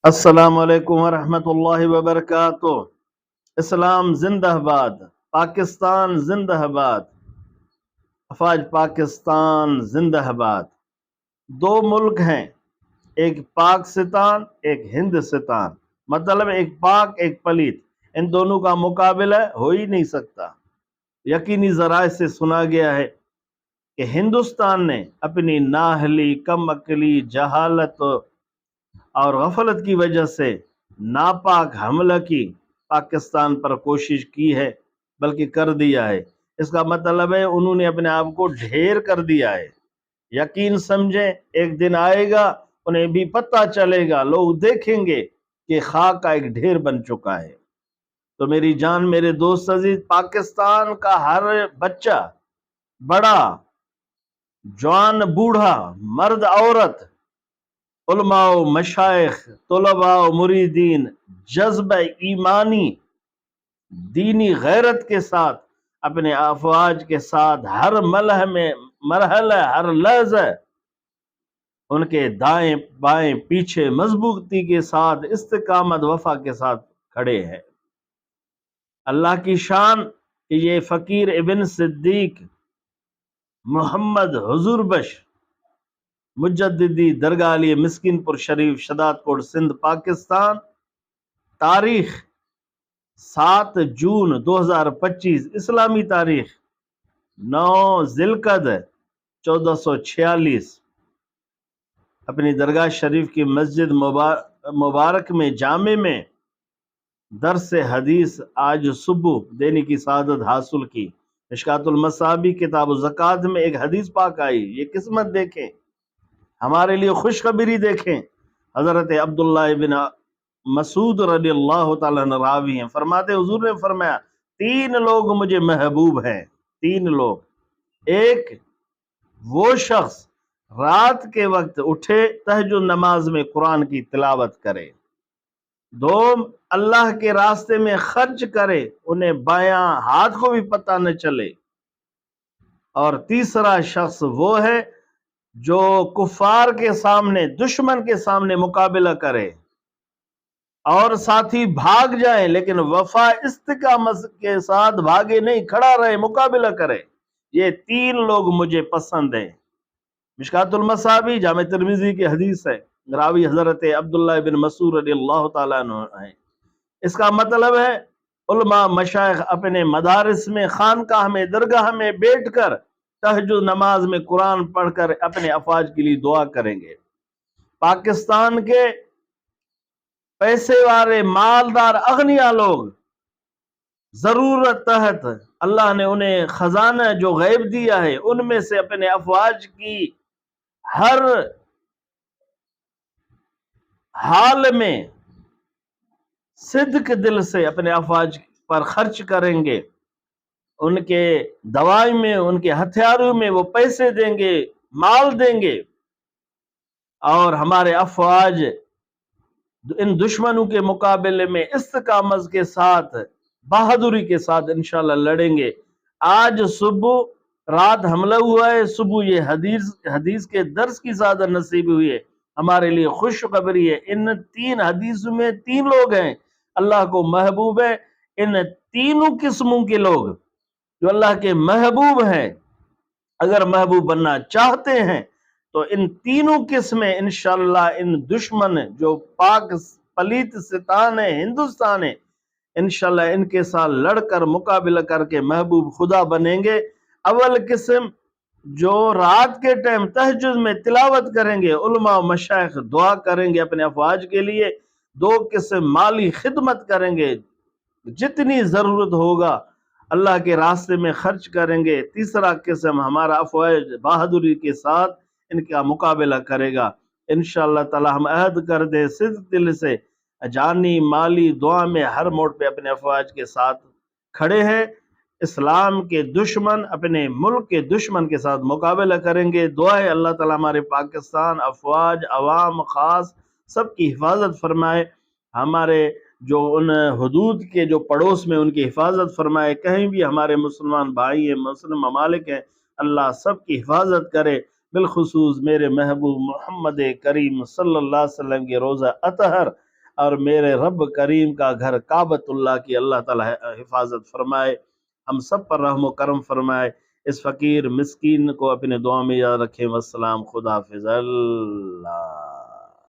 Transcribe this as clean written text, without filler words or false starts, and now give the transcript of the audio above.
السلام علیکم ورحمۃ اللہ وبرکاتہ۔ اسلام زندہ باد، پاکستان زندہ باد، افواج پاکستان زندہ باد۔ دو ملک ہیں، ایک پاکستان ایک ہندوستان، مطلب ایک پاک ایک پلیت، ان دونوں کا مقابلہ ہو ہی نہیں سکتا۔ یقینی ذرائع سے سنا گیا ہے کہ ہندوستان نے اپنی نااہلی، کم عقلی، جہالت اور غفلت کی وجہ سے ناپاک حملہ کی پاکستان پر کوشش کی ہے، بلکہ کر دیا ہے۔ اس کا مطلب ہے انہوں نے اپنے آپ کو ڈھیر کر دیا ہے۔ یقین سمجھیں، ایک دن آئے گا انہیں بھی پتہ چلے گا، لوگ دیکھیں گے کہ خاک کا ایک ڈھیر بن چکا ہے۔ تو میری جان، میرے دوست عزیز، پاکستان کا ہر بچہ، بڑا، جوان، بوڑھا، مرد، عورت، علماء و مشائخ، طلباء و مریدین، جذبہ ایمانی، دینی غیرت کے ساتھ اپنے افواج کے ساتھ ہر مرحلہ ہر لحظہ ان کے دائیں بائیں پیچھے مضبوطی کے ساتھ، استقامت وفا کے ساتھ کھڑے ہیں۔ اللہ کی شان کہ یہ فقیر ابن صدیق محمد حضور بخش مجددی درگاہ علی مسکین پور شریف، شداد کوٹ، سندھ، پاکستان، تاریخ 7 جون 2025، اسلامی تاریخ 9 ذوالقعدہ 1446، اپنی درگاہ شریف کی مسجد مبارک میں جامع میں درس حدیث آج صبح دینے کی سعادت حاصل کی۔ مشکات المصابیح کتاب الزکوٰۃ میں ایک حدیث پاک آئی، یہ قسمت دیکھیں، ہمارے لیے خوشخبری دیکھیں۔ حضرت عبداللہ بن مسعود رضی اللہ تعالیٰ عنہ راوی ہیں، فرماتے حضور نے فرمایا 3 لوگ مجھے محبوب ہیں، 3 لوگ۔ ایک، وہ شخص رات کے وقت اٹھے، تہجد نماز میں قرآن کی تلاوت کرے۔ 2، اللہ کے راستے میں خرچ کرے، انہیں بایاں ہاتھ کو بھی پتہ نہ چلے۔ اور تیسرا شخص وہ ہے جو کفار کے سامنے، دشمن کے سامنے مقابلہ کرے اور ساتھی بھاگ جائیں لیکن وفا استقامت کے ساتھ بھاگے نہیں، کھڑا رہے، مقابلہ کرے۔ یہ 3 لوگ مجھے پسند ہیں۔ مشکات المصابیح جامع ترمذی کی حدیث ہے، راوی حضرت عبداللہ بن مسعود رضی اللہ تعالیٰ عنہ ہیں۔ اس کا مطلب ہے علماء مشائخ اپنے مدارس میں، خانقاہ میں، درگاہ میں بیٹھ کر تہجد نماز میں قرآن پڑھ کر اپنے افواج کے لیے دعا کریں گے۔ پاکستان کے پیسے والے، مالدار، اغنیاء لوگ ضرورت تحت اللہ نے انہیں خزانہ جو غیب دیا ہے، ان میں سے اپنے افواج کی ہر حال میں صدق دل سے اپنے افواج پر خرچ کریں گے، ان کے دوائی میں، ان کے ہتھیاروں میں وہ پیسے دیں گے، مال دیں گے، اور ہمارے افواج ان دشمنوں کے مقابلے میں استقامت کے ساتھ، بہادری کے ساتھ انشاءاللہ لڑیں گے۔ آج صبح رات حملہ ہوا ہے، صبح یہ حدیث کے درس کی زیادہ نصیب ہوئی ہے، ہمارے لیے خوشخبری ہے۔ ان 3 حدیثوں میں 3 لوگ ہیں اللہ کو محبوب ہے۔ ان تینوں قسموں کے لوگ جو اللہ کے محبوب ہیں، اگر محبوب بننا چاہتے ہیں تو ان تینوں قسمیں انشاءاللہ ان دشمن جو پاک پلیت ستان ہے، ہندوستان ہے، انشاءاللہ ان کے ساتھ لڑ کر مقابلہ کر کے محبوب خدا بنیں گے۔ اول قسم جو رات کے ٹائم تہجد میں تلاوت کریں گے، علماء و مشائخ دعا کریں گے اپنے افواج کے لیے۔ 2 قسم مالی خدمت کریں گے، جتنی ضرورت ہوگا اللہ کے راستے میں خرچ کریں گے۔ تیسرا قسم ہمارا افواج بہادری کے ساتھ ان کا مقابلہ کرے گا۔ انشاءاللہ تعالی ہم عہد کر دیں صدق دل سے، جانی مالی دعا میں ہر موڑ پہ اپنے افواج کے ساتھ کھڑے ہیں۔ اسلام کے دشمن اپنے ملک کے دشمن کے ساتھ مقابلہ کریں گے۔ دعا ہے اللہ تعالی ہمارے پاکستان افواج، عوام خاص سب کی حفاظت فرمائے، ہمارے جو ان حدود کے جو پڑوس میں ان کی حفاظت فرمائے، کہیں بھی ہمارے مسلمان بھائی ہیں، مسلم ممالک ہیں، اللہ سب کی حفاظت کرے، بالخصوص میرے محبوب محمد کریم صلی اللہ علیہ وسلم کے روزہ اطہر اور میرے رب کریم کا گھر کعبۃ اللہ کی اللہ تعالیٰ حفاظت فرمائے، ہم سب پر رحم و کرم فرمائے۔ اس فقیر مسکین کو اپنے دعا میں یاد رکھیں۔ والسلام، خدا حافظ اللہ۔